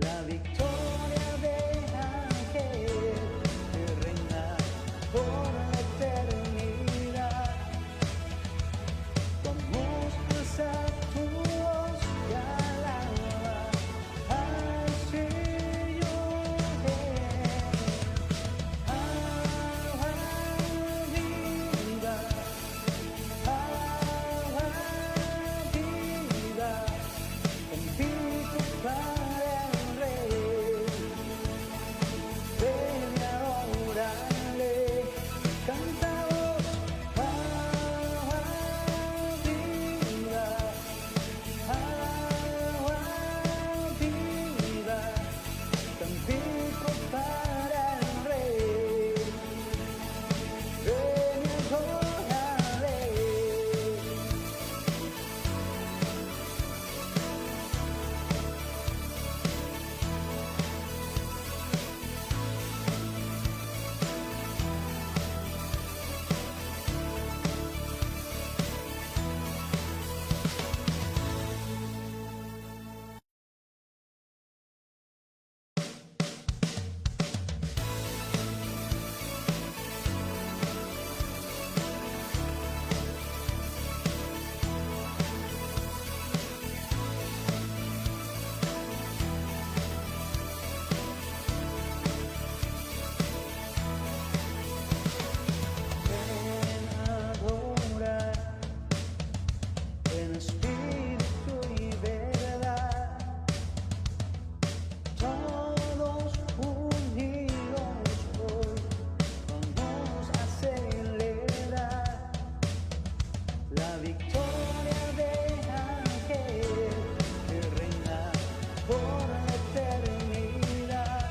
La victoria de Ángel que reina por la eternidad. Vamos a alzar tu voz y alaba al Señor. Alaba vida, contigo para el Rey. Ven y adórale, cantamos vida, contigo para el Rey. Ven y adórale. Ven a adorar en espíritu y verdad, todos unidos hoy vamos a celebrar la victoria de Ángel que reina por la eternidad.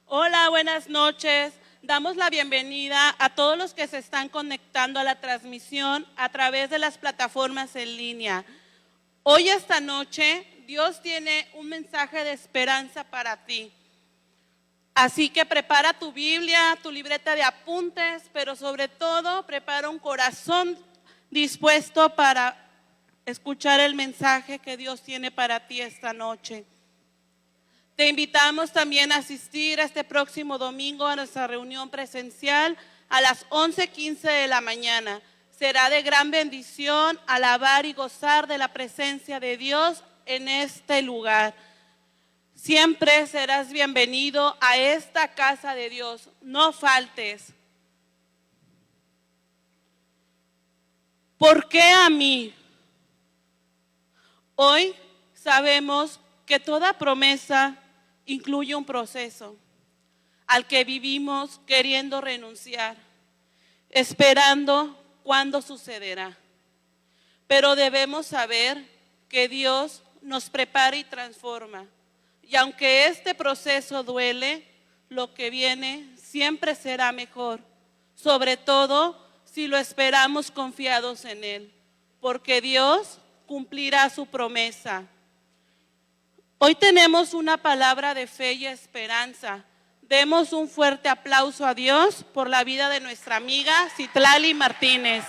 Hola, buenas noches. Damos la bienvenida a todos los que se están conectando a la transmisión a través de las plataformas en línea. Hoy, esta noche, Dios tiene un mensaje de esperanza para ti. Así que prepara tu Biblia, tu libreta de apuntes, pero sobre todo prepara un corazón dispuesto para escuchar el mensaje que Dios tiene para ti esta noche. Te invitamos también a asistir este próximo domingo a nuestra reunión presencial a las 11:15 de la mañana. Será de gran bendición alabar y gozar de la presencia de Dios en este lugar. Siempre serás bienvenido a esta casa de Dios. No faltes. ¿Por qué a mí? Hoy sabemos que toda promesa incluye un proceso al que vivimos queriendo renunciar, esperando cuándo sucederá. Pero debemos saber que Dios nos prepara y transforma. Y aunque este proceso duele, lo que viene siempre será mejor, sobre todo si lo esperamos confiados en Él, porque Dios cumplirá su promesa. Hoy tenemos una palabra de fe y esperanza. Demos un fuerte aplauso a Dios por la vida de nuestra amiga Citlali Martínez.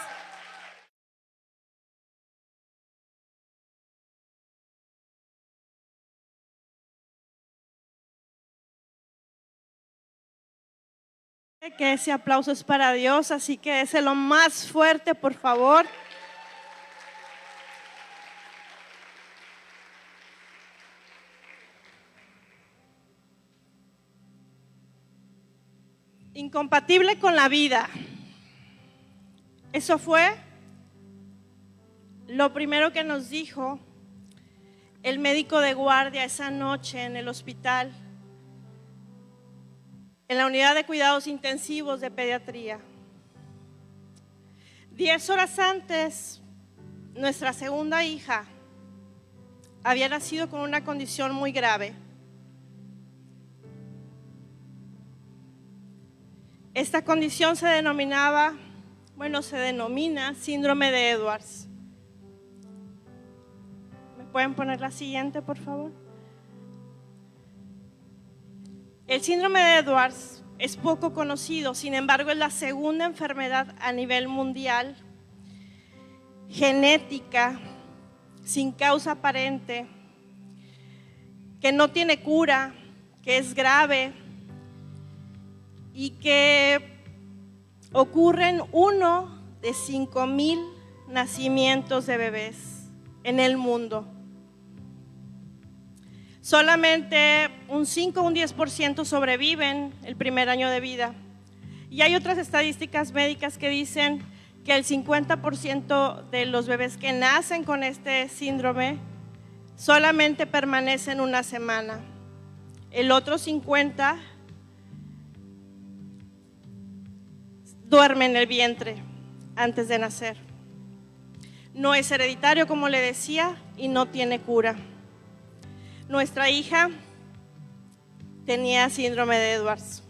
Que ese aplauso es para Dios, así que déselo más fuerte, por favor. Incompatible con la vida. Eso fue lo primero que nos dijo el médico de guardia esa noche en el hospital, en la unidad de cuidados intensivos de pediatría. 10 horas antes, nuestra segunda hija había nacido con una condición muy grave. Esta condición se denomina síndrome de Edwards. ¿Me pueden poner la siguiente, por favor? El síndrome de Edwards es poco conocido, sin embargo es la segunda enfermedad a nivel mundial genética, sin causa aparente, que no tiene cura, que es grave y que ocurren 1 de 5,000 nacimientos de bebés en el mundo. Solamente un 5 o un 10% sobreviven el primer año de vida. Y hay otras estadísticas médicas que dicen que el 50% de los bebés que nacen con este síndrome solamente permanecen una semana. El otro 50% duerme en el vientre antes de nacer. No es hereditario, como le decía, y no tiene cura. Nuestra hija tenía síndrome de Edwards.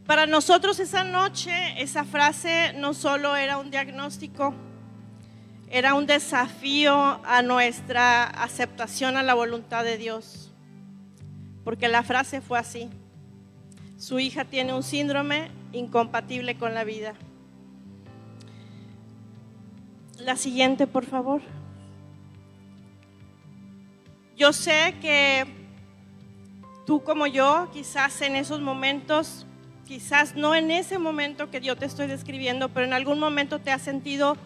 Para nosotros esa noche, esa frase no solo era un diagnóstico, era un desafío a nuestra aceptación a la voluntad de Dios. Porque la frase fue así: su hija tiene un síndrome incompatible con la vida. La siguiente, por favor. Yo sé que tú como yo, quizás en esos momentos, quizás no en ese momento que yo te estoy describiendo, pero en algún momento te has sentido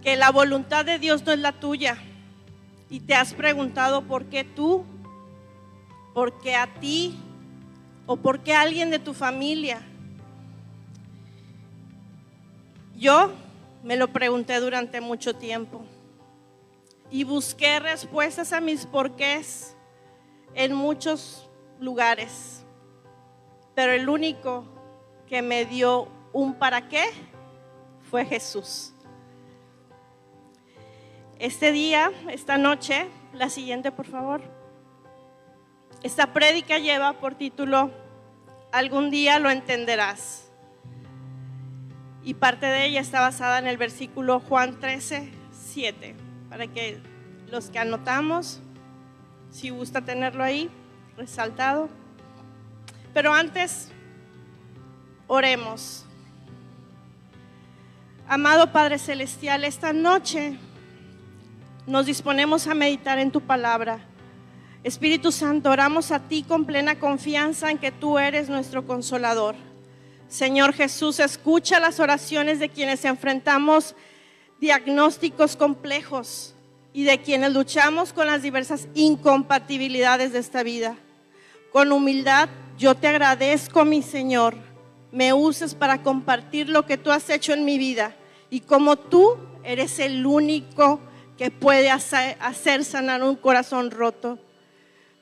que la voluntad de Dios no es la tuya y te has preguntado por qué tú, por qué a ti o por qué a alguien de tu familia. Yo me lo pregunté durante mucho tiempo y busqué respuestas a mis porqués en muchos lugares, pero el único que me dio un para qué fue Jesús. Este día, esta noche, la siguiente por favor. Esta prédica lleva por título Algún día lo entenderás. Y parte de ella está basada en el versículo Juan 13:7. Para que los que anotamos, si gusta tenerlo ahí, resaltado. Pero antes, oremos. Amado Padre Celestial, esta noche nos disponemos a meditar en tu palabra. Espíritu Santo, oramos a ti con plena confianza en que tú eres nuestro consolador. Señor Jesús, escucha las oraciones de quienes enfrentamos diagnósticos complejos y de quienes luchamos con las diversas incompatibilidades de esta vida. Con humildad, yo te agradezco, mi Señor, me uses para compartir lo que tú has hecho en mi vida y como tú eres el único que puede hacer sanar un corazón roto.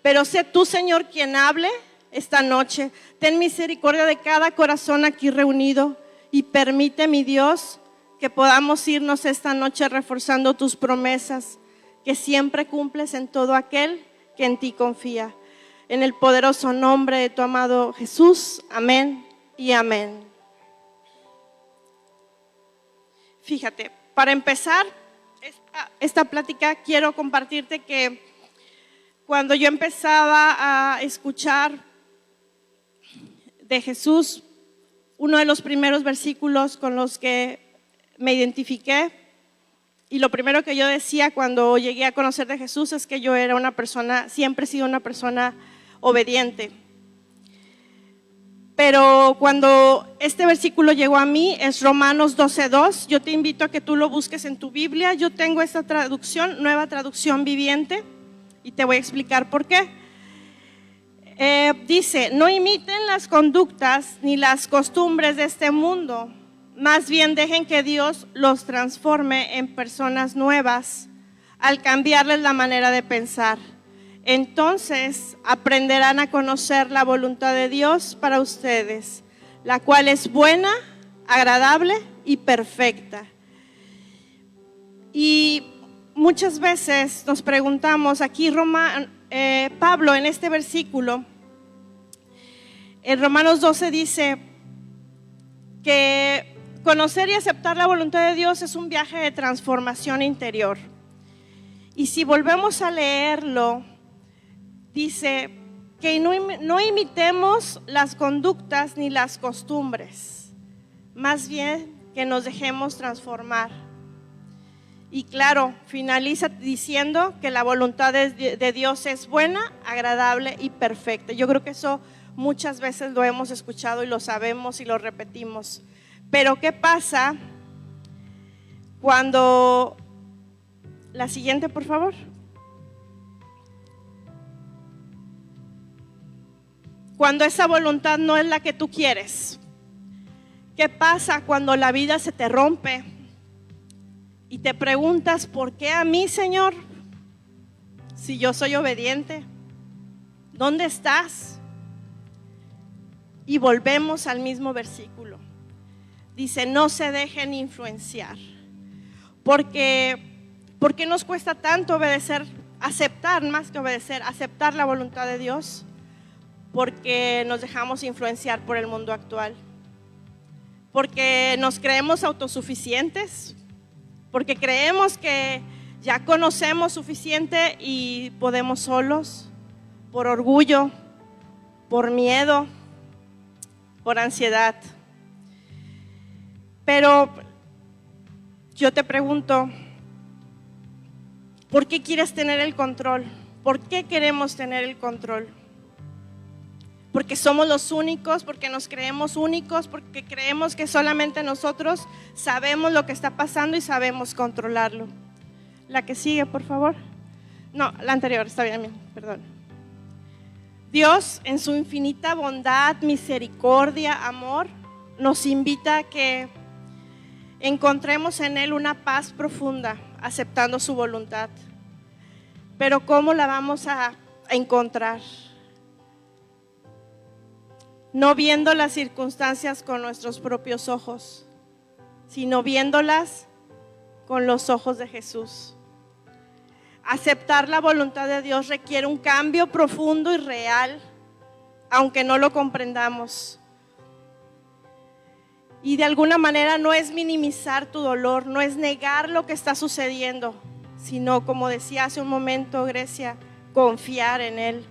Pero sé tú, Señor, quien hable esta noche. Ten misericordia de cada corazón aquí reunido y permite, mi Dios, que podamos irnos esta noche reforzando tus promesas, que siempre cumples en todo aquel que en ti confía. En el poderoso nombre de tu amado Jesús, amén y amén. Fíjate, para empezar esta plática quiero compartirte que cuando yo empezaba a escuchar de Jesús, uno de los primeros versículos con los que me identifiqué y lo primero que yo decía cuando llegué a conocer de Jesús es que yo era una persona, siempre he sido una persona obediente. Pero cuando este versículo llegó a mí es Romanos 12:2. Yo te invito a que tú lo busques en tu Biblia. Yo tengo esta traducción, Nueva Traducción Viviente, y te voy a explicar por qué. Dice, no imiten las conductas ni las costumbres de este mundo, más bien dejen que Dios los transforme en personas nuevas al cambiarles la manera de pensar. Entonces aprenderán a conocer la voluntad de Dios para ustedes, la cual es buena, agradable y perfecta. Y muchas veces nos preguntamos, aquí Pablo en este versículo, en Romanos 12 dice que conocer y aceptar la voluntad de Dios es un viaje de transformación interior. Y si volvemos a leerlo, dice que no imitemos las conductas ni las costumbres, más bien que nos dejemos transformar Y claro, finaliza diciendo que la voluntad de Dios es buena, agradable y perfecta. Yo creo que eso muchas veces lo hemos escuchado y lo sabemos y lo repetimos. Pero ¿qué pasa cuando... La siguiente, por favor. Cuando esa voluntad no es la que tú quieres. ¿Qué pasa cuando la vida se te rompe y te preguntas, ¿por qué a mí, Señor? Si yo soy obediente, ¿dónde estás? Y volvemos al mismo versículo. Dice, no se dejen influenciar. ¿Por qué nos cuesta tanto obedecer, aceptar más que obedecer, aceptar la voluntad de Dios? Porque nos dejamos influenciar por el mundo actual. Porque nos creemos autosuficientes. Porque creemos que ya conocemos suficiente y podemos solos. Por orgullo, por miedo, por ansiedad. Pero yo te pregunto, ¿por qué quieres tener el control? ¿Por qué queremos tener el control? Porque somos los únicos, porque nos creemos únicos, porque creemos que solamente nosotros sabemos lo que está pasando y sabemos controlarlo. La que sigue, por favor. No, la anterior, está bien, perdón. Dios, en su infinita bondad, misericordia, amor, nos invita a que encontremos en Él una paz profunda, aceptando su voluntad. Pero ¿cómo la vamos a encontrar? No viendo las circunstancias con nuestros propios ojos, sino viéndolas con los ojos de Jesús. Aceptar la voluntad de Dios requiere un cambio profundo y real, aunque no lo comprendamos. Y de alguna manera no es minimizar tu dolor, no es negar lo que está sucediendo, sino, como decía hace un momento Grecia, confiar en Él.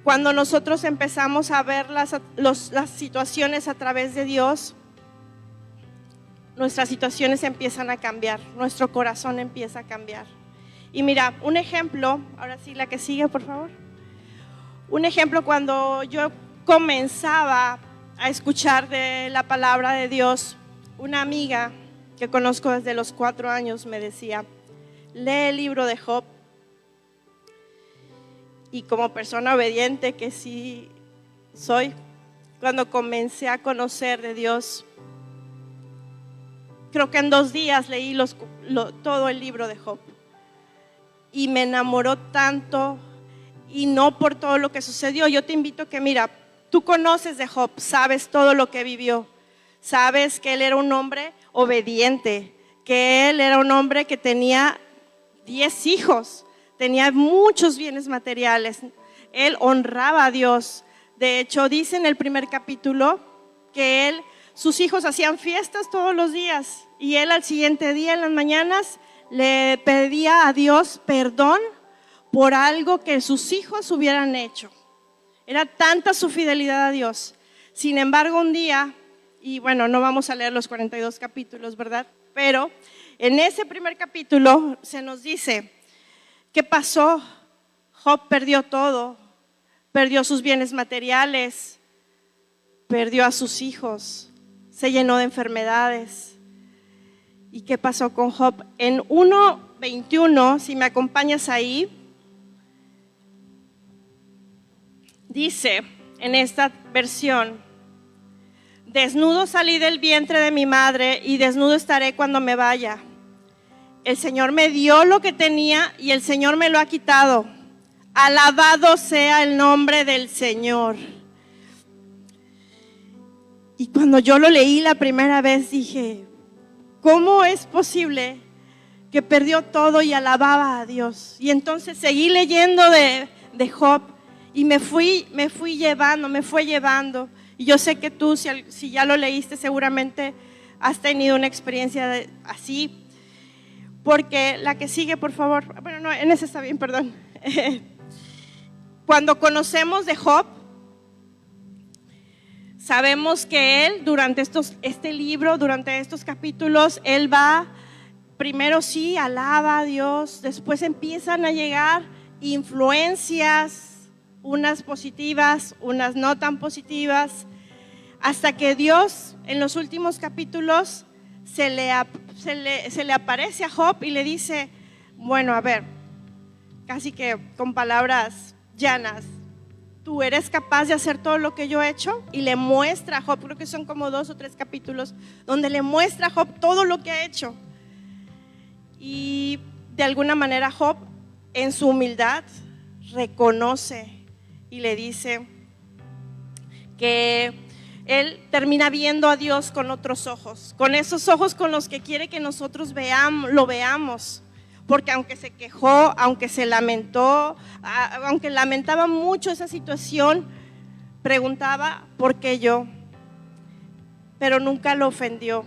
Cuando nosotros empezamos a ver las situaciones a través de Dios, nuestras situaciones empiezan a cambiar, nuestro corazón empieza a cambiar. Y mira, un ejemplo, ahora sí, la que sigue, por favor. Un ejemplo, cuando yo comenzaba a escuchar de la palabra de Dios, una amiga que conozco desde los 4 años me decía, lee el libro de Job. Y como persona obediente que sí soy, cuando comencé a conocer de Dios, creo que en 2 días leí todo el libro de Job. Y me enamoró tanto, y no por todo lo que sucedió. Yo te invito a que, mira, tú conoces de Job, sabes todo lo que vivió. Sabes que él era un hombre obediente, que él era un hombre que tenía 10 hijos. Tenía muchos bienes materiales. Él honraba a Dios. De hecho, dice en el primer capítulo que sus hijos hacían fiestas todos los días. Y él al siguiente día, en las mañanas, le pedía a Dios perdón por algo que sus hijos hubieran hecho. Era tanta su fidelidad a Dios. Sin embargo, un día, y bueno, no vamos a leer los 42 capítulos, ¿verdad? Pero en ese primer capítulo se nos dice, ¿qué pasó? Job perdió todo, perdió sus bienes materiales, perdió a sus hijos, se llenó de enfermedades. ¿Y qué pasó con Job? En 1:21, si me acompañas ahí, dice en esta versión, desnudo salí del vientre de mi madre y desnudo estaré cuando me vaya. El Señor me dio lo que tenía y el Señor me lo ha quitado. Alabado sea el nombre del Señor. Y cuando yo lo leí la primera vez dije, ¿cómo es posible que perdió todo y alababa a Dios? Y entonces seguí leyendo de Job y me fue llevando. Y yo sé que tú, si ya lo leíste, seguramente has tenido una experiencia así. Porque la que sigue, por favor. Bueno, no, en esa está bien, perdón. Cuando conocemos de Job, sabemos que él, durante este libro, durante estos capítulos, él va primero sí alaba a Dios, después empiezan a llegar influencias, unas positivas, unas no tan positivas, hasta que Dios en los últimos capítulos se le aparece a Job y le dice, bueno, a ver, casi que con palabras llanas, ¿tú eres capaz de hacer todo lo que yo he hecho? Y le muestra a Job, creo que son como 2 o 3 capítulos, donde le muestra a Job todo lo que ha hecho. Y de alguna manera Job, en su humildad, reconoce y le dice que él termina viendo a Dios con otros ojos, con esos ojos con los que quiere que nosotros lo veamos. Porque aunque se quejó, aunque se lamentó, aunque lamentaba mucho esa situación, preguntaba, ¿por qué yo? Pero nunca lo ofendió.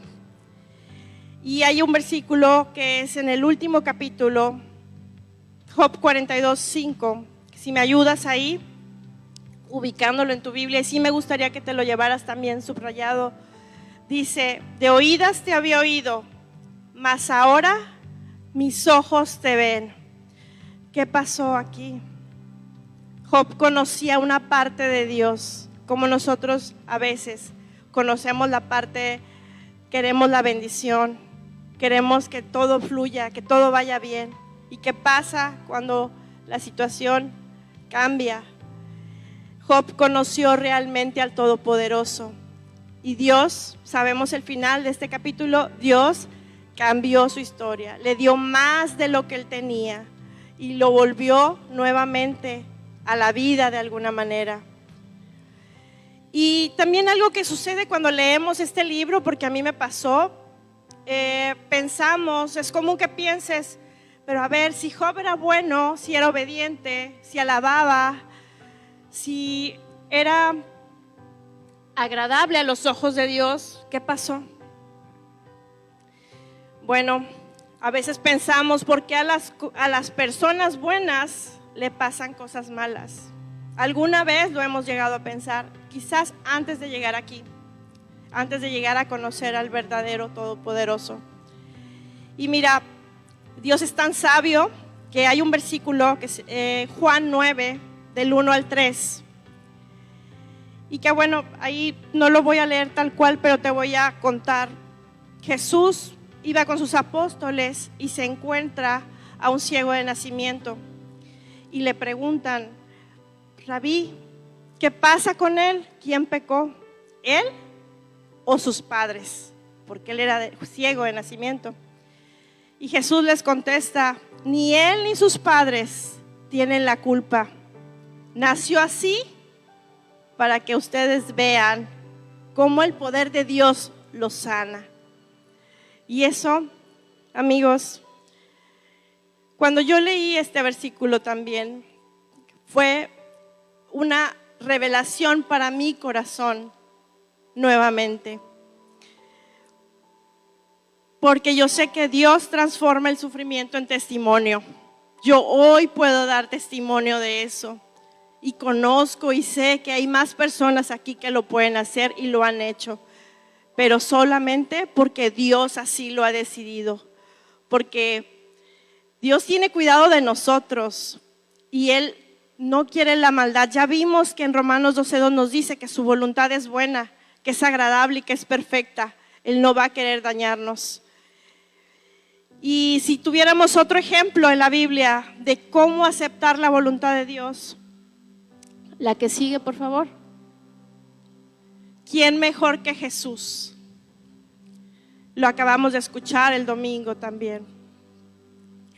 Y hay un versículo que es en el último capítulo, Job 42:5, si me ayudas ahí, ubicándolo en tu Biblia, y sí me gustaría que te lo llevaras también subrayado. Dice, de oídas te había oído, mas ahora mis ojos te ven. ¿Qué pasó aquí? Job conocía una parte de Dios, como nosotros a veces conocemos la parte, queremos la bendición, queremos que todo fluya, que todo vaya bien. ¿Y qué pasa cuando la situación cambia? Job conoció realmente al Todopoderoso. Y Dios, sabemos el final de este capítulo, Dios cambió su historia, le dio más de lo que él tenía y lo volvió nuevamente a la vida de alguna manera. Y también algo que sucede cuando leemos este libro, porque a mí me pasó, pensamos, es común que pienses, pero a ver, si Job era bueno, si era obediente, si alababa, si era agradable a los ojos de Dios, ¿qué pasó? Bueno, a veces pensamos, ¿por qué a las personas buenas le pasan cosas malas? Alguna vez lo hemos llegado a pensar, quizás antes de llegar aquí, antes de llegar a conocer al verdadero Todopoderoso. Y mira, Dios es tan sabio que hay un versículo que es Juan 9, del 1 al 3. Y que bueno, ahí no lo voy a leer tal cual, pero te voy a contar. Jesús iba con sus apóstoles y se encuentra a un ciego de nacimiento. Y le preguntan, Rabí, ¿qué pasa con él? ¿Quién pecó? ¿Él o sus padres? Porque él era ciego de nacimiento. Y Jesús les contesta, ni él ni sus padres tienen la culpa. Nació así para que ustedes vean cómo el poder de Dios los sana. Y eso, amigos, cuando yo leí este versículo también, fue una revelación para mi corazón nuevamente. Porque yo sé que Dios transforma el sufrimiento en testimonio. Yo hoy puedo dar testimonio de eso. Y conozco y sé que hay más personas aquí que lo pueden hacer y lo han hecho. Pero solamente porque Dios así lo ha decidido. Porque Dios tiene cuidado de nosotros y Él no quiere la maldad. Ya vimos que en Romanos 12:2 nos dice que su voluntad es buena, que es agradable y que es perfecta. Él no va a querer dañarnos. Y si tuviéramos otro ejemplo en la Biblia de cómo aceptar la voluntad de Dios, la que sigue, por favor. ¿Quién mejor que Jesús? Lo acabamos de escuchar el domingo también.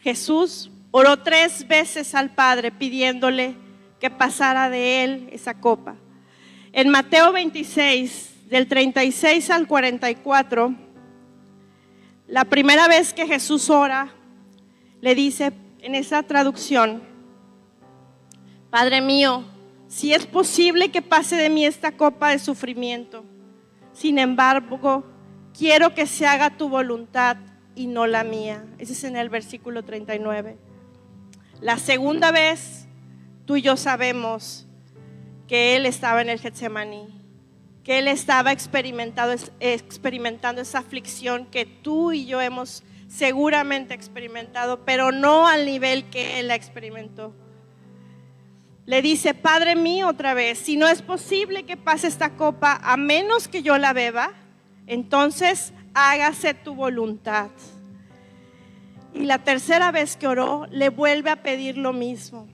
Jesús oró 3 veces al Padre pidiéndole que pasara de él esa copa. En Mateo 26, del 36 al 44, la primera vez que Jesús ora, le dice en esa traducción, Padre mío, si es posible que pase de mí esta copa de sufrimiento, sin embargo, quiero que se haga tu voluntad y no la mía. Ese es en el versículo 39. La segunda vez, tú y yo sabemos que Él estaba en el Getsemaní, que Él estaba experimentando esa aflicción que tú y yo hemos seguramente experimentado, pero no al nivel que él la experimentó. Le dice: Padre mío, otra vez, si no es posible que pase esta copa a menos que yo la beba, entonces hágase tu voluntad. Y la tercera vez que oró, le vuelve a pedir lo mismo.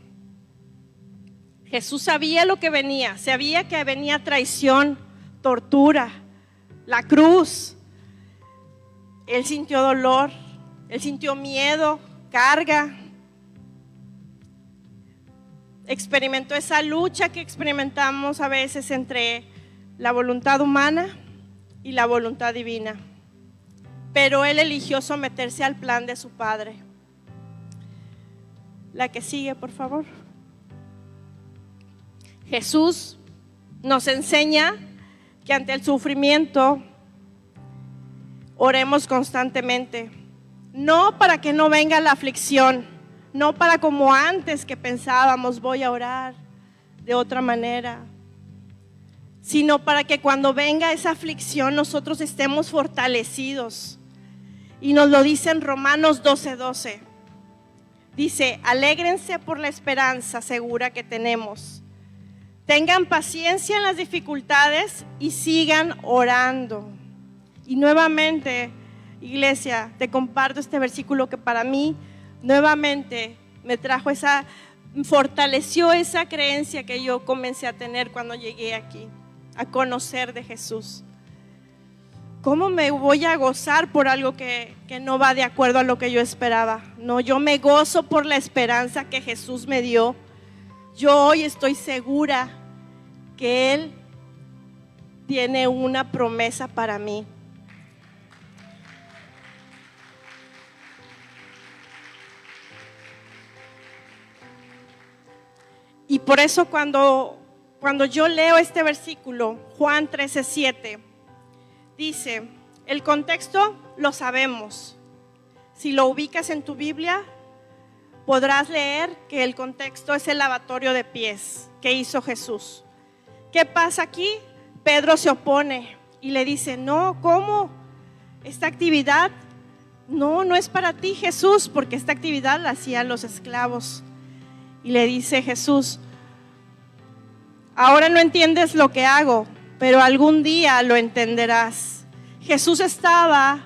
Jesús sabía lo que venía, sabía que venía traición, tortura, la cruz. Él sintió dolor, él sintió miedo, carga. Experimentó esa lucha que experimentamos a veces entre la voluntad humana y la voluntad divina. Pero él eligió someterse al plan de su Padre. La que sigue, por favor. Jesús nos enseña que ante el sufrimiento oremos constantemente, no para que no venga la aflicción, no para como antes que pensábamos voy a orar de otra manera, sino para que cuando venga esa aflicción nosotros estemos fortalecidos. Y nos lo dice en Romanos 12:12. Dice: alégrense por la esperanza segura que tenemos. Tengan paciencia en las dificultades y sigan orando. Y nuevamente, iglesia, te comparto este versículo que para mí nuevamente me trajo fortaleció esa creencia que yo comencé a tener cuando llegué aquí, a conocer de Jesús. ¿Cómo me voy a gozar por algo que no va de acuerdo a lo que yo esperaba? No, yo me gozo por la esperanza que Jesús me dio. Yo hoy estoy segura que Él tiene una promesa para mí. Y por eso cuando yo leo este versículo, Juan 13:7, dice, el contexto lo sabemos. Si lo ubicas en tu Biblia, podrás leer que el contexto es el lavatorio de pies que hizo Jesús. ¿Qué pasa aquí? Pedro se opone y le dice: no, ¿cómo? Esta actividad no es para ti, Jesús, porque esta actividad la hacían los esclavos. Y le dice Jesús: ahora no entiendes lo que hago, pero algún día lo entenderás. Jesús estaba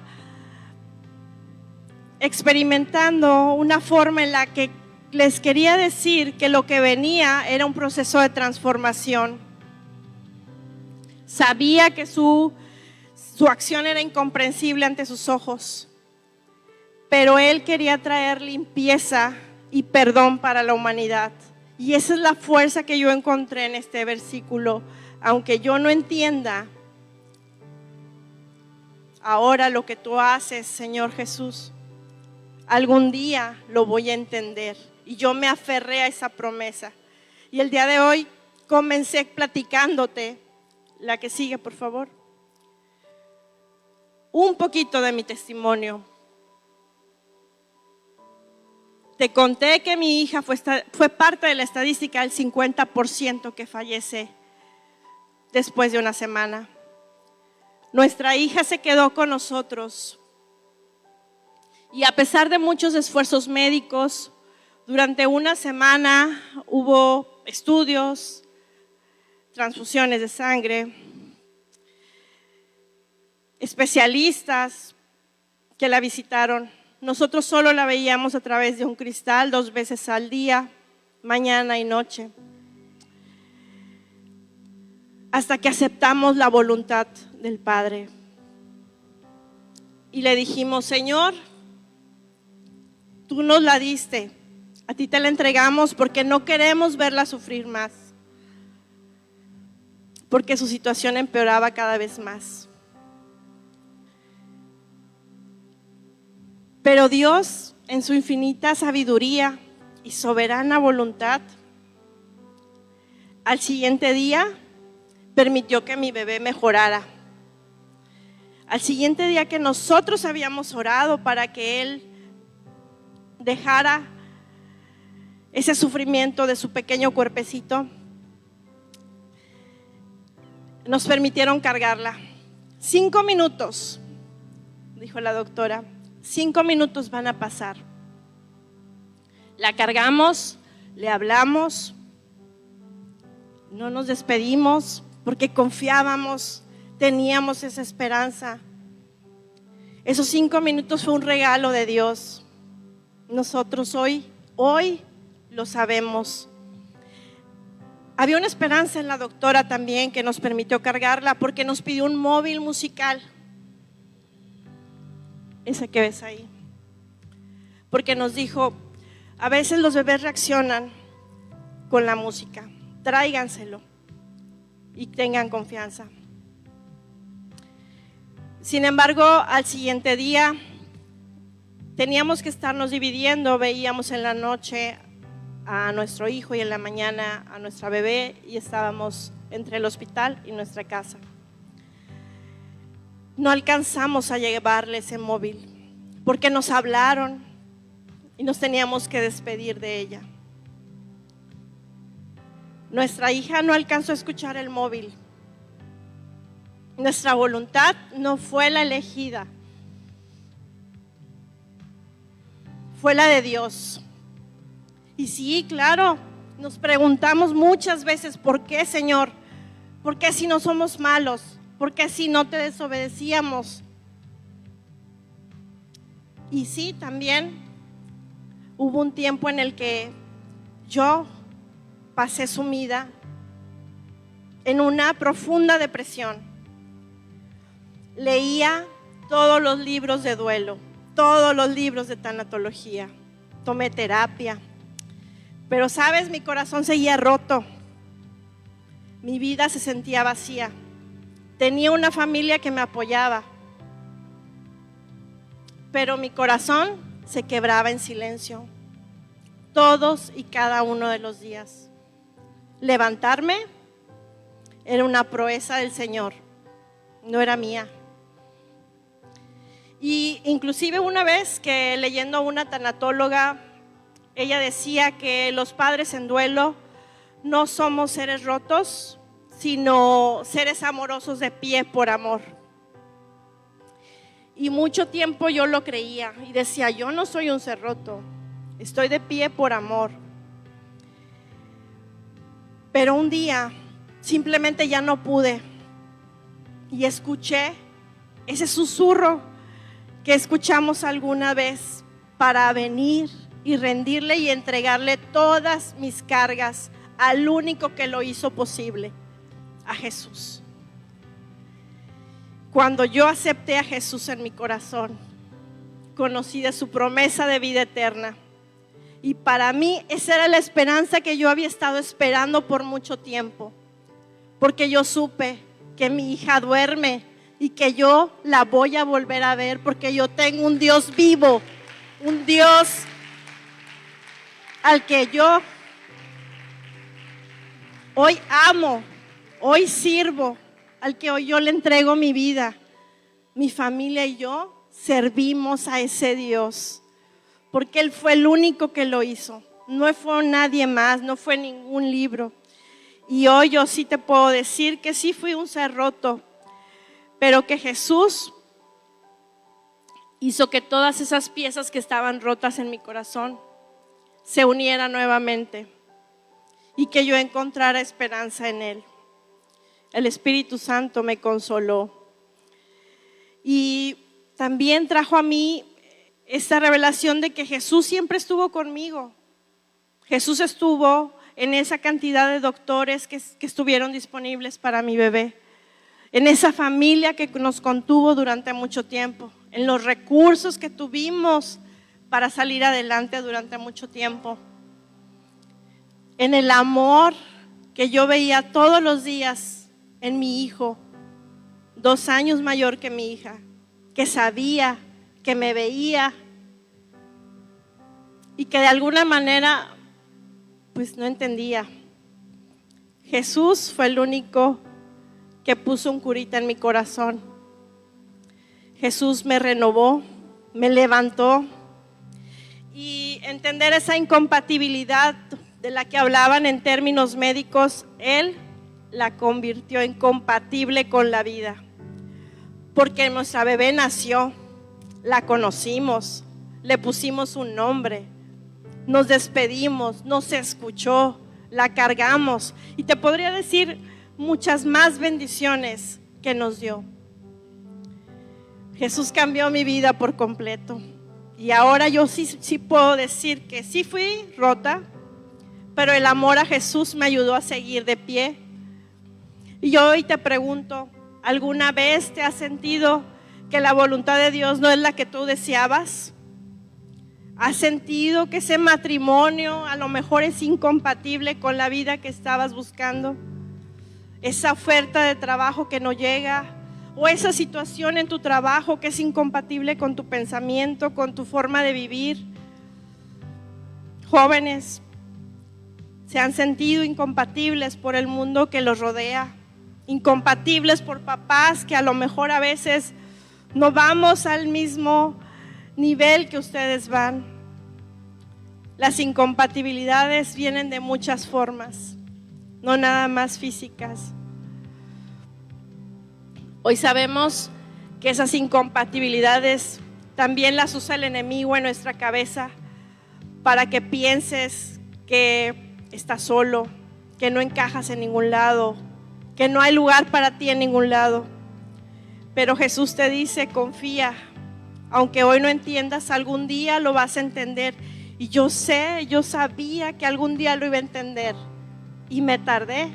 experimentando una forma en la que les quería decir que lo que venía era un proceso de transformación. Sabía que su acción era incomprensible ante sus ojos, pero Él quería traer limpieza y perdón para la humanidad. Y esa es la fuerza que yo encontré en este versículo. Aunque yo no entienda ahora lo que tú haces, Señor Jesús, algún día lo voy a entender. Y yo me aferré a esa promesa. Y el día de hoy comencé platicándote. La que sigue, por favor. Un poquito de mi testimonio. Te conté que mi hija fue parte de la estadística del 50% que fallece después de una semana. Nuestra hija se quedó con nosotros. Y a pesar de muchos esfuerzos médicos, durante una semana hubo estudios, transfusiones de sangre, especialistas que la visitaron. Nosotros solo la veíamos a través de un cristal 2 veces al día, mañana y noche, hasta que aceptamos la voluntad del Padre. Y le dijimos: Señor, tú nos la diste, a ti te la entregamos porque no queremos verla sufrir más, porque su situación empeoraba cada vez más. Pero Dios, en su infinita sabiduría y soberana voluntad, al siguiente día permitió que mi bebé mejorara. Al siguiente día que nosotros habíamos orado para que Él dejara ese sufrimiento de su pequeño cuerpecito, nos permitieron cargarla. 5 minutos, dijo la doctora. 5 minutos van a pasar. La cargamos, le hablamos, no nos despedimos porque confiábamos, teníamos esa esperanza. Esos 5 minutos fue un regalo de Dios. Nosotros hoy lo sabemos. Había una esperanza en la doctora también que nos permitió cargarla porque nos pidió un móvil musical. Ese que ves ahí. Porque nos dijo, a veces los bebés reaccionan con la música, tráiganselo y tengan confianza. Sin embargo, al siguiente día teníamos que estarnos dividiendo, veíamos en la noche a nuestro hijo y en la mañana a nuestra bebé y estábamos entre el hospital y nuestra casa. No alcanzamos a llevarle ese móvil porque nos hablaron y nos teníamos que despedir de ella. Nuestra hija no alcanzó a escuchar el móvil. Nuestra voluntad no fue la elegida, fue la de Dios. Y sí, claro, nos preguntamos muchas veces, ¿por qué, Señor? ¿Por qué si no somos malos? ¿Por qué si no te desobedecíamos? Y sí, también hubo un tiempo en el que yo pasé sumida en una profunda depresión. Leía todos los libros de duelo, todos los libros de tanatología, tomé terapia, pero sabes, mi corazón seguía roto, mi vida se sentía vacía, tenía una familia que me apoyaba, pero mi corazón se quebraba en silencio, todos y cada uno de los días. Levantarme era una proeza del Señor, no era mía. Y inclusive una vez que leyendo a una tanatóloga, ella decía que los padres en duelo no somos seres rotos, sino seres amorosos de pie por amor. Y mucho tiempo yo lo creía y decía, yo no soy un ser roto, estoy de pie por amor. Pero un día simplemente ya no pude y escuché ese susurro que escuchamos alguna vez para venir y rendirle y entregarle todas mis cargas al único que lo hizo posible, a Jesús. Cuando yo acepté a Jesús en mi corazón, conocí de su promesa de vida eterna. Y para mí esa era la esperanza que yo había estado esperando por mucho tiempo. Porque yo supe que mi hija duerme y que yo la voy a volver a ver porque yo tengo un Dios vivo, un Dios al que yo hoy amo, hoy sirvo, al que hoy yo le entrego mi vida. Mi familia y yo servimos a ese Dios porque Él fue el único que lo hizo, no fue nadie más, no fue ningún libro. Y hoy yo sí te puedo decir que sí fui un ser roto, pero que Jesús hizo que todas esas piezas que estaban rotas en mi corazón se unieran nuevamente y que yo encontrara esperanza en Él. El Espíritu Santo me consoló y también trajo a mí esta revelación de que Jesús siempre estuvo conmigo. Jesús estuvo en esa cantidad de doctores que estuvieron disponibles para mi bebé, en esa familia que nos contuvo durante mucho tiempo, en los recursos que tuvimos para salir adelante durante mucho tiempo, en el amor que yo veía todos los días en mi hijo, 2 años mayor que mi hija, que sabía, que me veía y que de alguna manera pues no entendía. Jesús fue el único que puso un curita en mi corazón. Jesús me renovó, me levantó y entender esa incompatibilidad de la que hablaban en términos médicos, Él la convirtió en compatible con la vida. Porque nuestra bebé nació la conocimos, le pusimos un nombre, nos despedimos, nos escuchó, la cargamos y te podría decir muchas más bendiciones que nos dio. Jesús cambió mi vida por completo y ahora yo sí puedo decir que sí fui rota, pero el amor a Jesús me ayudó a seguir de pie. Y yo hoy te pregunto, ¿alguna vez te has sentido que la voluntad de Dios no es la que tú deseabas? ¿Has sentido que ese matrimonio a lo mejor es incompatible con la vida que estabas buscando? Esa oferta de trabajo que no llega, o esa situación en tu trabajo que es incompatible con tu pensamiento, con tu forma de vivir. Jóvenes, se han sentido incompatibles por el mundo que los rodea, incompatibles por papás que a lo mejor a veces no vamos al mismo nivel que ustedes van. Las incompatibilidades vienen de muchas formas, no nada más físicas. Hoy sabemos que esas incompatibilidades también las usa el enemigo en nuestra cabeza para que pienses que estás solo, que no encajas en ningún lado, que no hay lugar para ti en ningún lado. Pero Jesús te dice, confía, aunque hoy no entiendas, algún día lo vas a entender. Y yo sabía que algún día lo iba a entender y me tardé.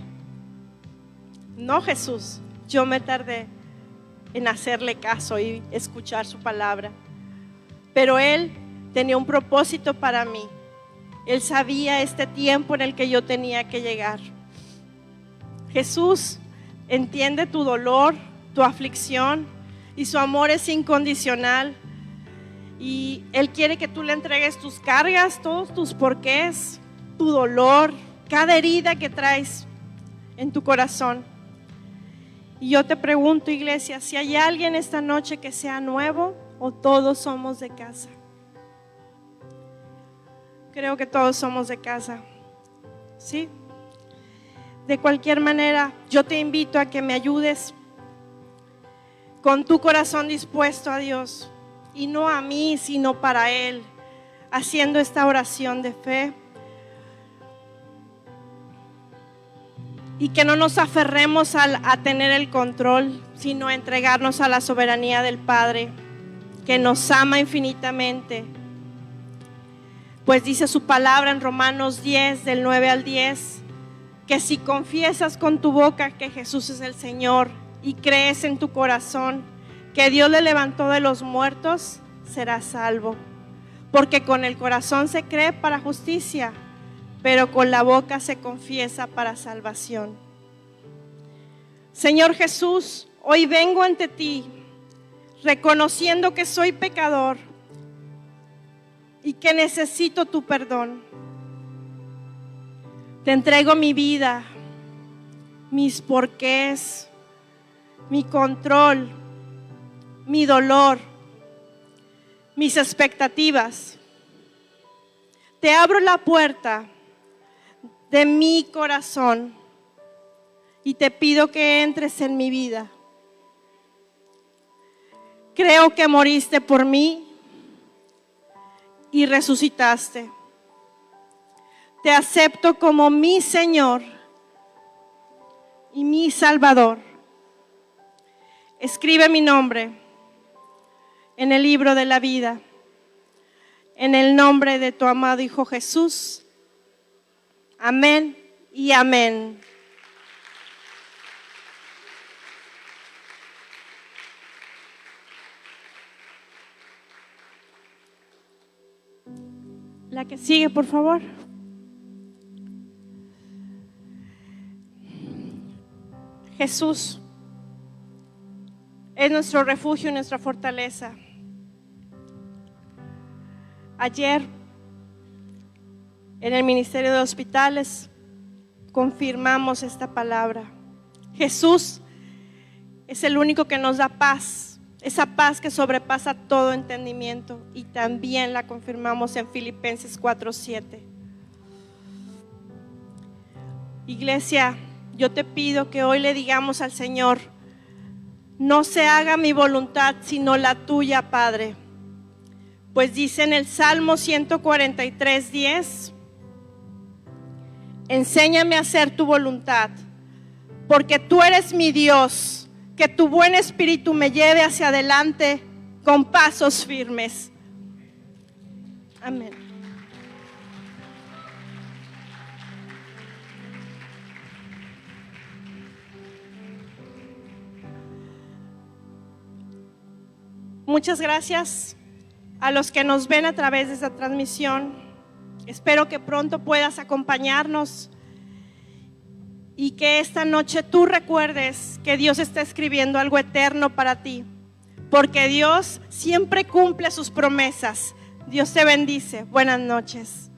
No, Jesús, yo me tardé en hacerle caso y escuchar su palabra. Pero Él tenía un propósito para mí. Él sabía este tiempo en el que yo tenía que llegar. Jesús entiende tu dolor, tu aflicción, y su amor es incondicional. Y Él quiere que tú le entregues tus cargas, todos tus porqués, tu dolor, cada herida que traes en tu corazón. Y yo te pregunto, iglesia, si hay alguien esta noche que sea nuevo o todos somos de casa. Creo que todos somos de casa, ¿sí? De cualquier manera, yo te invito a que me ayudes con tu corazón dispuesto a Dios y no a mí, sino para Él, haciendo esta oración de fe. Y que no nos aferremos a tener el control, sino a entregarnos a la soberanía del Padre, que nos ama infinitamente. Pues dice su palabra en Romanos 10, del 9 al 10, que si confiesas con tu boca que Jesús es el Señor y crees en tu corazón que Dios le levantó de los muertos, serás salvo. Porque con el corazón se cree para justicia, pero con la boca se confiesa para salvación. Señor Jesús, hoy vengo ante ti, reconociendo que soy pecador y que necesito tu perdón. Te entrego mi vida, mis porqués, mi control, mi dolor, mis expectativas. Te abro la puerta de mi corazón y te pido que entres en mi vida. Creo que moriste por mí y resucitaste. Te acepto como mi Señor y mi Salvador. Escribe mi nombre en el libro de la vida, en el nombre de tu amado Hijo Jesús. Amén y amén. La que sigue, por favor. Jesús es nuestro refugio y nuestra fortaleza. Ayer, en el Ministerio de Hospitales, confirmamos esta palabra. Jesús es el único que nos da paz, esa paz que sobrepasa todo entendimiento, y también la confirmamos en Filipenses 4:7. Iglesia, yo te pido que hoy le digamos al Señor: no se haga mi voluntad sino la tuya, Padre. Pues dice en el Salmo 143:10, enséñame a hacer tu voluntad, porque tú eres mi Dios, que tu buen espíritu me lleve hacia adelante con pasos firmes. Amén. Muchas gracias a los que nos ven a través de esta transmisión. Espero que pronto puedas acompañarnos y que esta noche tú recuerdes que Dios está escribiendo algo eterno para ti, porque Dios siempre cumple sus promesas. Dios te bendice. Buenas noches.